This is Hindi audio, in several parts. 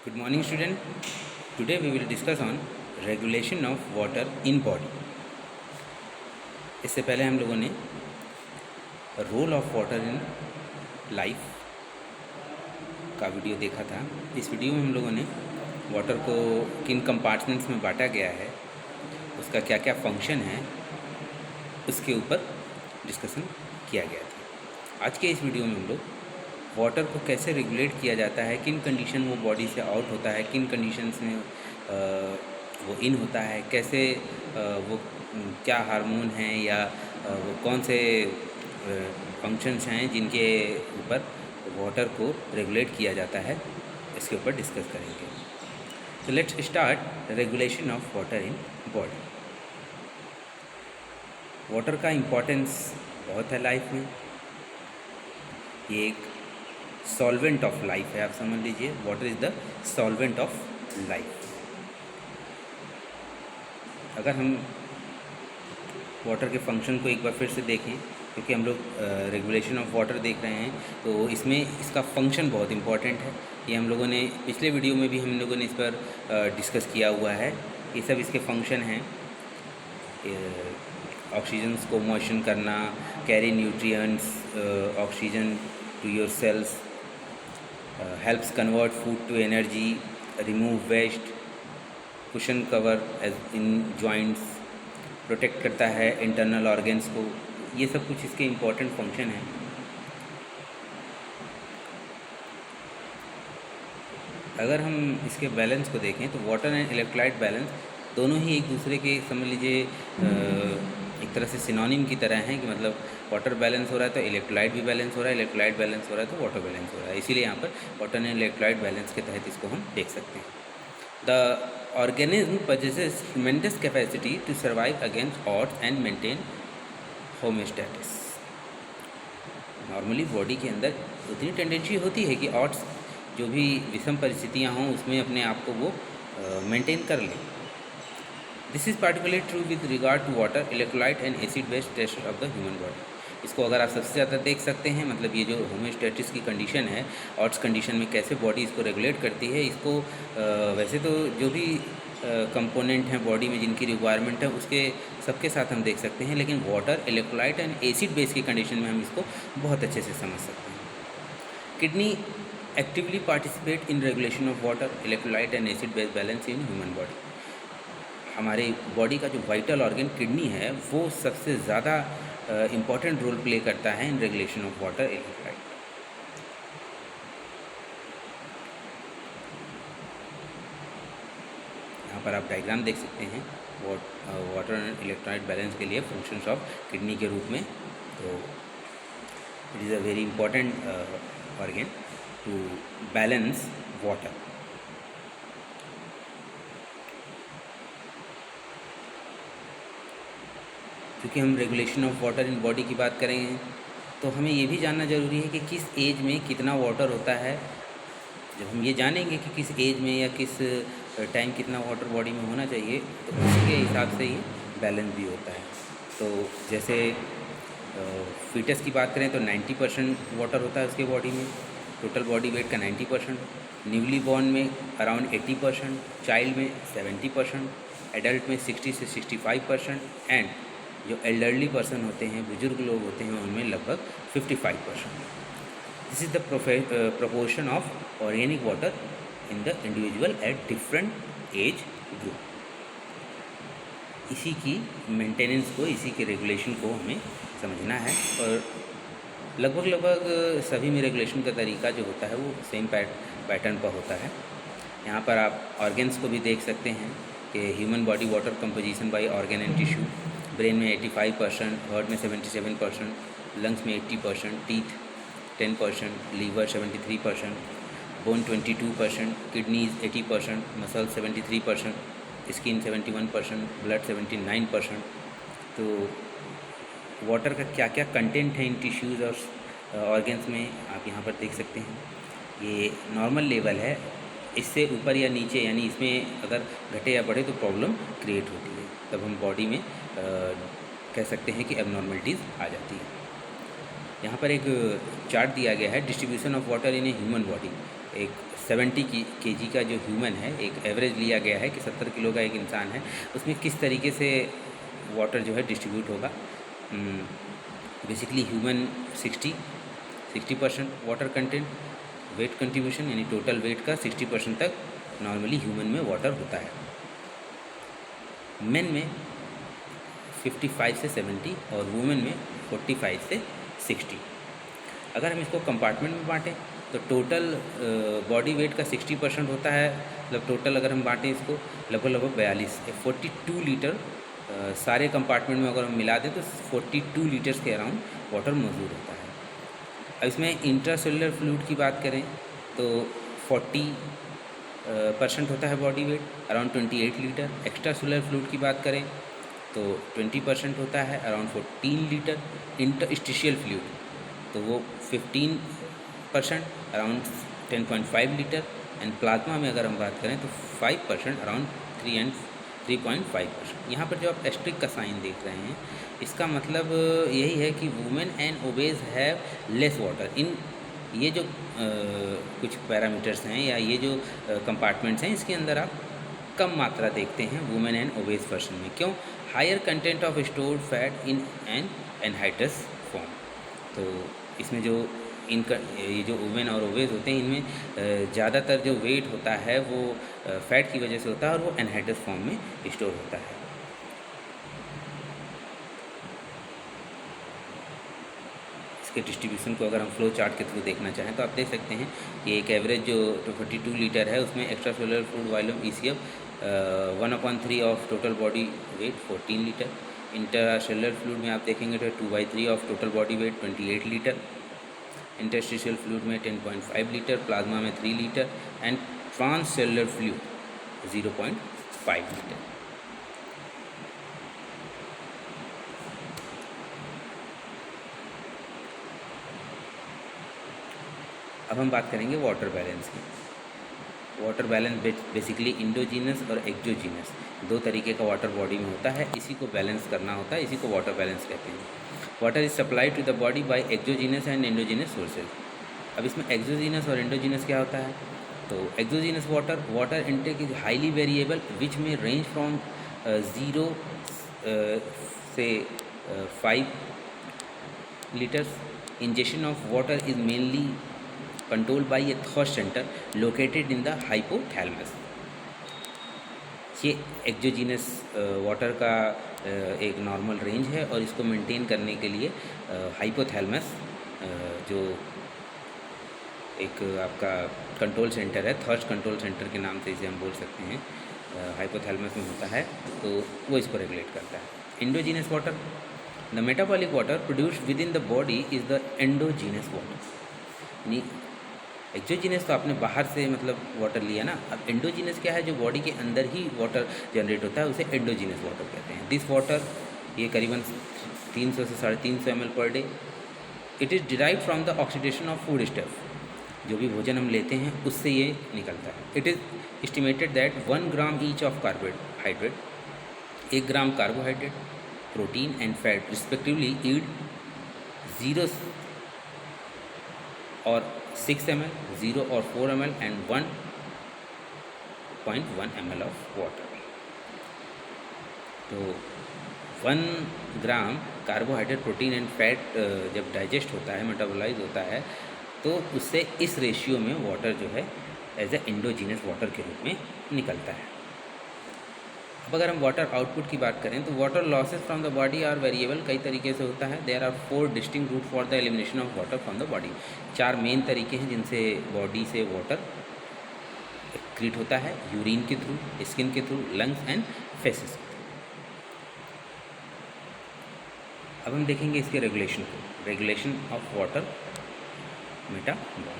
Good morning, student. Today we will discuss on regulation of water in body. इससे पहले हम लोगों ने role of water in life का वीडियो देखा था। इस वीडियो में हम लोगों ने वाटर को किन कंपार्टमेंट्स में बांटा गया है, उसका क्या क्या फंक्शन है, उसके ऊपर डिस्कशन किया गया था। आज के इस वीडियो में हम लोग वाटर को कैसे रेगुलेट किया जाता है, किन कंडीशन वो बॉडी से आउट होता है, किन कंडीशंस में वो इन होता है, कैसे वो क्या हार्मोन हैं या वो कौन से फंक्शंस हैं जिनके ऊपर वाटर को रेगुलेट किया जाता है, इसके ऊपर डिस्कस करेंगे। तो let's start regulation of water in body. Water का इम्पोर्टेंस बहुत है लाइफ में। ये एक सॉल्वेंट ऑफ लाइफ है, आप समझ लीजिए। Water is the solvent of life. अगर हम वाटर के फंक्शन को एक बार फिर से देखें, क्योंकि हम लोग रेगुलेशन ऑफ वाटर देख रहे हैं, तो इसमें इसका फंक्शन बहुत इम्पॉर्टेंट है। ये हम लोगों ने पिछले वीडियो में भी हम लोगों ने इस पर डिस्कस किया हुआ है। ये सब इसके फंक्शन हैं। ऑक्सीजन को मोशन करना, carry nutrients oxygen to your cells, helps convert food to energy, remove waste, cushion cover as in joints, protect करता है internal organs को। ये सब कुछ इसके important function हैं। अगर हम इसके बैलेंस को देखें तो वाटर एंड इलेक्ट्रोलाइट बैलेंस दोनों ही एक दूसरे के, समझ लीजिए, एक तरह से सिनोनिम की तरह हैं कि मतलब वाटर बैलेंस हो रहा है तो इलेक्ट्रोलाइट भी बैलेंस हो रहा है, इलेक्ट्रोलाइट बैलेंस हो रहा है तो वाटर बैलेंस हो रहा है। इसीलिए यहाँ पर वाटर एंड इलेक्ट्रोलाइट बैलेंस के तहत इसको हम देख सकते हैं। The organism possesses tremendous capacity to survive against odds and maintain homeostasis। Normally body के अंदर उतनी टेंडेंसी होती है कि ऑड्स, जो भी विषम परिस्थितियाँ हों, उसमें अपने आप को वो मेंटेन कर लें। This is particularly true with regard to water, electrolyte and acid based test of the human body. इसको अगर आप सबसे ज़्यादा देख सकते हैं, मतलब ये जो होम्योस्टेसिस की कंडीशन है, ऑड्स कंडीशन में कैसे बॉडी इसको रेगुलेट करती है। इसको वैसे तो जो भी कंपोनेंट हैं बॉडी में जिनकी रिक्वायरमेंट है, उसके सबके साथ हम देख सकते हैं, लेकिन water, electrolyte and acid base की कंडीशन में हम इसको बहुत अच्छे से समझ सकते हैं। Kidney actively participate in regulation of water, electrolyte and acid base balance in human body. हमारे बॉडी का जो वाइटल ऑर्गन किडनी है, वो सबसे ज़्यादा इम्पॉर्टेंट रोल प्ले करता है in regulation of water, electrolyte. यहाँ पर आप डायग्राम देख सकते हैं वाटर एंड इलेक्ट्रोलाइट बैलेंस के लिए फंक्शंस ऑफ किडनी के रूप में। तो it is a very important organ to balance water. क्योंकि हम regulation of water in body की बात करेंगे, तो हमें ये भी जानना ज़रूरी है कि किस एज में कितना वाटर होता है। जब हम ये जानेंगे कि किस एज में या किस टाइम कितना वाटर बॉडी में होना चाहिए, तो उसी के हिसाब से ही बैलेंस भी होता है। तो जैसे फीटस की बात करें तो 90% वाटर होता है उसके बॉडी में, टोटल बॉडी वेट का 90%। न्यूली बॉर्न में अराउंड 80%, चाइल्ड में 70%, एडल्ट में 60 से 65% एंड जो एल्डरली पर्सन होते हैं, बुजुर्ग लोग होते हैं, उनमें लगभग 55%। This is the proportion of organic water in the individual at different age group. इसी की मेंटेनेंस को, इसी के रेगुलेशन को हमें समझना है। और लगभग सभी में रेगुलेशन का तरीका जो होता है वो सेम पैटर्न पर होता है। यहाँ पर आप ऑर्गेन्स को भी देख सकते हैं कि human body water composition by organ and tissue. Brain में 85%, हार्ट में 77%, लंग्स में 80%, teeth 10%, liver 73%, bone 22%, kidneys 80%, muscle 73%, skin 71%, blood 79%। तो वाटर का क्या क्या कंटेंट है इन टिश्यूज़ और ऑर्गन्स में, आप यहाँ पर देख सकते हैं। ये नॉर्मल लेवल है, इससे ऊपर या नीचे, यानी इसमें अगर घटे या बढ़े तो प्रॉब्लम क्रिएट होती है, तब हम बॉडी में कह सकते हैं कि एबनॉर्मलिटीज़ आ जाती है। यहाँ पर एक चार्ट दिया गया है, distribution of water in a human body. एक 70 केजी का जो ह्यूमन है, एक एवरेज लिया गया है कि 70 किलो का एक इंसान है, उसमें किस तरीके से वाटर जो है डिस्ट्रीब्यूट होगा। Basically human 60% water content, weight contribution यानी टोटल वेट का 60% तक नॉर्मली ह्यूमन में वाटर होता है। मेन में 55 से 70 और वुमेन में 45 से 60। अगर हम इसको कंपार्टमेंट में बांटें तो टोटल बॉडी वेट का 60% होता है, मतलब टोटल अगर हम बांटें इसको लगभग 42 लीटर सारे कंपार्टमेंट में अगर हम मिला दें तो 42 लीटर्स के अराउंड वाटर मौजूद होता है। अब इसमें इंट्रासेलुलर फ्लूइड की बात करें तो 40% होता है body weight, around 28 litre. Extra cellular fluid की बात करें तो 20% होता है, अराउंड 14 लीटर। इंटरस्टिशियल फ्लूइड तो वो 15%, अराउंड 10.5 लीटर। एंड प्लाज्मा में अगर हम बात करें तो 5%, अराउंड 3.5%। यहाँ पर जो आप एस्ट्रिक का साइन देख रहे हैं, इसका मतलब यही है कि women and obeys have less water in. ये जो कुछ पैरामीटर्स हैं या ये जो कंपार्टमेंट्स हैं, इसके अंदर आप कम मात्रा देखते हैं वुमेन एंड ओबेज पर्सन में। क्यों? Higher content of stored fat in an anhydrous form. तो इसमें जो इनका ये जो वुमेन और ओबेज होते हैं, इनमें ज़्यादातर जो वेट होता है वो फैट की वजह से होता है और वो एनहाइड्रस फॉर्म में स्टोर होता है। इसके डिस्ट्रीब्यूशन को अगर हम फ्लो चार्ट के थ्रू देखना चाहें तो आप देख सकते हैं कि एक एवरेज जो 42 लीटर है उसमें extra cellular fluid volume ECF 1/3 of total body weight 14 litre. Intercellular fluid में आप देखेंगे तो 2/3 of total body weight 28 litre. Interstitial fluid में 10.5 लीटर, प्लाज्मा में 3 litre and transcellular fluid 0.5 litre. अब हम बात करेंगे वाटर बैलेंस की। वाटर बैलेंस बेसिकली इंडोजीनस और एक्सोजीनस दो तरीके का वाटर बॉडी में होता है, इसी को बैलेंस करना होता है, इसी को वाटर बैलेंस कहते हैं। Water is supplied to the body by exogenous and endogenous sources. अब इसमें एक्सोजीनस और एंडोजीनस क्या होता है? तो exogenous water intake is highly variable which में रेंज फ्रॉम 0 से 5 litres. Injection of water is mainly controlled by a thirst centre located in the hypothalamus. ये एक्सोजीनस वाटर का एक नॉर्मल रेंज है और इसको मेंटेन करने के लिए हाइपोथैलेमस जो एक आपका कंट्रोल सेंटर है, थर्स्ट कंट्रोल सेंटर के नाम से इसे हम बोल सकते हैं, हाइपोथैलेमस में होता है, तो वो इसको रेगुलेट करता है। Endogenous water, the metabolic water produced with in the body is the endogenous water. यानी एक्सोजीनस तो आपने बाहर से मतलब वाटर लिया ना, अब एंडोजीनस क्या है? जो बॉडी के अंदर ही वाटर जनरेट होता है उसे एंडोजीनस वाटर कहते हैं। दिस वाटर ये करीबन 300 से 350 ml per day. It is derive from the oxidation of food stuff. जो भी भोजन हम लेते हैं उससे ये निकलता है। It is estimated that 1 gram each of carbohydrate, 1 gram carbohydrate, protein and fat respectively yield 0 और 6 ml, 0 और 4 ml and 1.1 ml of water. तो 1 ग्राम कार्बोहाइड्रेट, प्रोटीन एंड फैट जब डाइजेस्ट होता है, मेटाबोलाइज होता है, तो उससे इस रेशियो में वाटर जो है एज ए एंडोजीनस वाटर के रूप में निकलता है। अब अगर हम वाटर आउटपुट की बात करें तो water losses from the body are variable, कई तरीके से होता है। There are 4 distinct route for the elimination of water from the body. 4 main तरीके हैं जिनसे बॉडी से वाटर एक्रीट होता है, यूरिन के थ्रू, स्किन के थ्रू, लंग्स एंड फेसेस। अब हम देखेंगे इसके रेगुलेशन को, रेगुलेशन ऑफ वाटर मेटाबॉलिज्म।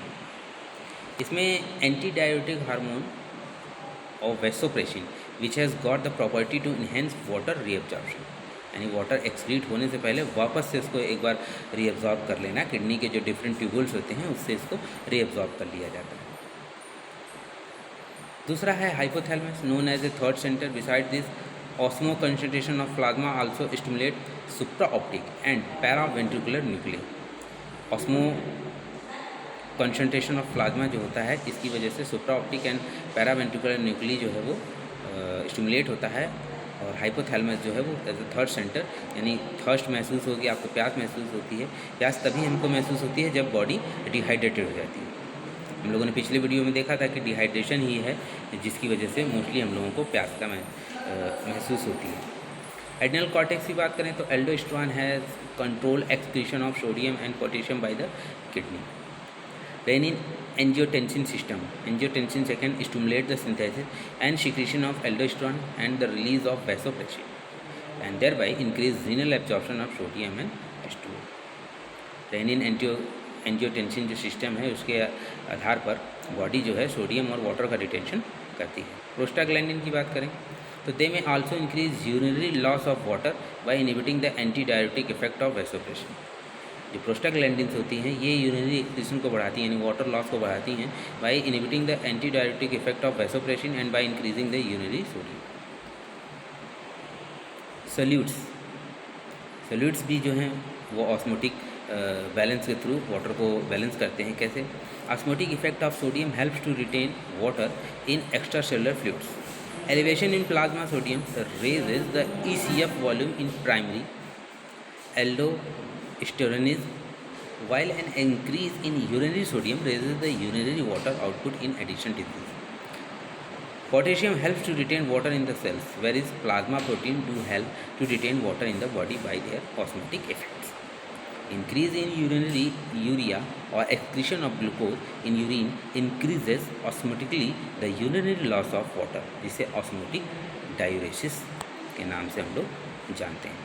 इसमें एंटीडायोटिक हार्मोन और vasopressin which has got the property to enhance water reabsorption, यानी वाटर एक्सक्रीट होने से पहले वापस से इसको एक बार रीअब्जॉर्ब कर लेना। किडनी के जो डिफरेंट ट्यूबुल्स होते हैं उससे इसको रीअब्जॉर्ब कर लिया जाता है। दूसरा है hypothalamus, known as a third centre. Beside this osmo concentration of plasma also stimulate supra optic and paraventricular nuclear. Osmo concentration of plasma जो होता है, इसकी वजह से supra optic and paraventricular nuclei जो है वो स्टिमुलेट होता है, और हाइपोथैलेमस जो है वो एज अ थर्ड सेंटर, यानी थर्स्ट महसूस होगी, आपको प्यास महसूस होती है। प्यास तभी हमको महसूस होती है जब बॉडी डिहाइड्रेटेड हो जाती है। हम लोगों ने पिछले वीडियो में देखा था कि डिहाइड्रेशन ही है जिसकी वजह से मोस्टली हम लोगों को प्यास का महसूस होती है। एड्रिनल कॉर्टेक्स की बात करें तो aldosterone has control excretion of sodium and potassium by the kidney. Renin angiotensin system, angiotensin second stimulate the synthesis and secretion of aldosterone and the release of vasopressin and thereby increase renal absorption of sodium and H2O। Renin angiotensin जो सिस्टम है उसके आधार पर बॉडी जो है सोडियम और वाटर का रिटेंशन करती है। प्रोस्टाग्लैंडिन की बात करें तो they may also increase urinary loss of water by inhibiting the antidiuretic effect of vasopressin. जो प्रोस्टाग्लैंडिन्स होती हैं ये यूरिनरी एक्सक्रीशन को बढ़ाती हैं, यानी वाटर लॉस को बढ़ाती हैं by inhibiting the antidiuretic effect of vasopressin and by increasing the urinary sodium. Solutes भी जो हैं वो ऑस्मोटिक बैलेंस के थ्रू वाटर को बैलेंस करते हैं। कैसे? Osmotic effect of sodium helps to retain water in extracellular fluids. Elevation in plasma sodium raises the ECF volume in primary aldosteronism, while an increase in urinary sodium raises the urinary water output in addition to this. Potassium helps to retain water in the cells, whereas plasma protein do help to retain water in the body by their osmotic effects. Increase in urinary urea or excretion of glucose in urine increases osmotically the urinary loss of water, जिसे osmotic diuresis के नाम से हम लोग जानते हैं।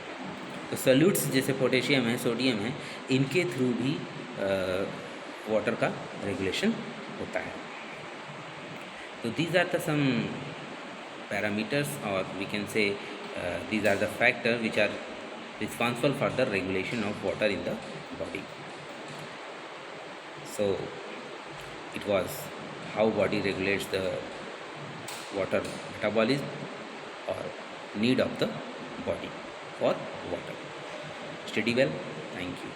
तो सॉल्यूट्स जैसे पोटेशियम है, सोडियम है, इनके थ्रू भी वाटर का रेगुलेशन होता है। तो these are the some parameters और we can say these are the factor which are responsible for the regulation of water in the body. So it was how body regulates the water metabolism और need of the body for water. Study well. Thank you.